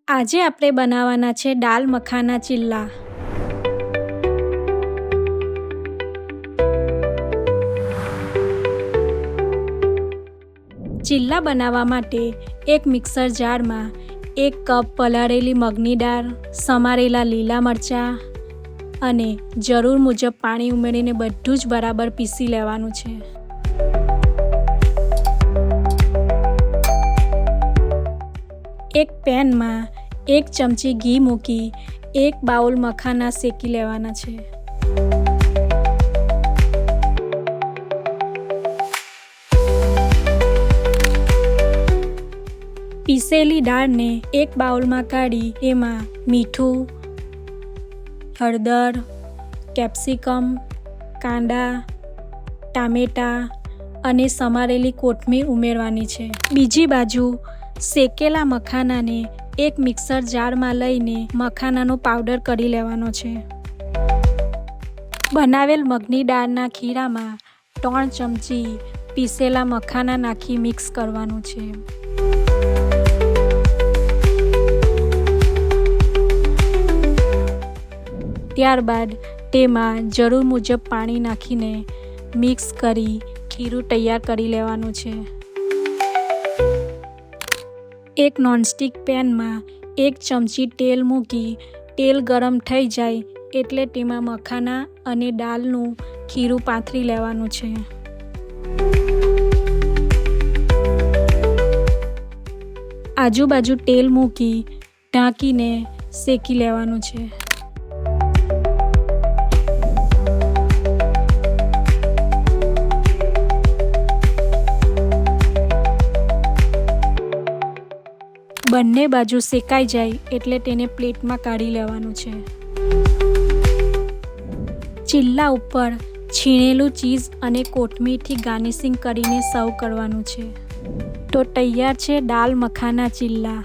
આજે આપણે બનાવવાના છે દાલ મખાના ચિલ્લા। ચિલ્લા બનાવવા માટે એક મિક્સર જારમાં 1 કપ પલાળેલી મગની દાળ, સમારેલા લીલા મરચાં અને જરૂર મુજબ પાણી ઉમેરીને બધું જ બરાબર પીસી લેવાનું છે। એક પેનમાં 1 ચમચી ઘી મૂકી 1 બાઉલ મખાના શેકી લેવાના છે। પીસેલી દાળને 1 બાઉલમાં કાઢી એમાં મીઠું, હળદર, કેપ્સિકમ, કાંદા, ટામેટાં અને સમારેલી કોથમીર ઉમેરવાની છે। બીજી બાજુ શેકેલા મખાનાને એક મિક્સર જારમાં લઈને મખાનાનો પાવડર કરી લેવાનો છે। બનાવેલ મગની દાળના ખીરામાં 3 ચમચી પીસેલા મખાના નાખી મિક્સ કરવાનું છે। ત્યારબાદ તેમાં જરૂર મુજબ પાણી નાખીને મિક્સ કરી ખીરું તૈયાર કરી લેવાનું છે। એક નોનસ્ટિક પેનમાં 1 ચમચી તેલ મૂકી તેલ ગરમ થઈ જાય એટલે તેમાં મખાના અને દાળનું ખીરું પાથરી લેવાનું છે। આજુબાજુ તેલ મૂકી ઢાંકીને શેકી લેવાનું છે। બંને બાજુ શેકાઈ જાય એટલે તેને પ્લેટમાં કાઢી લેવાનું છે। ચિલ્લા ઉપર છીણેલું ચીઝ અને કોથમીરથી ગાર્નિશિંગ કરીને સર્વ કરવાનું છે। તો તૈયાર છે દાલ મખાના ચિલ્લા।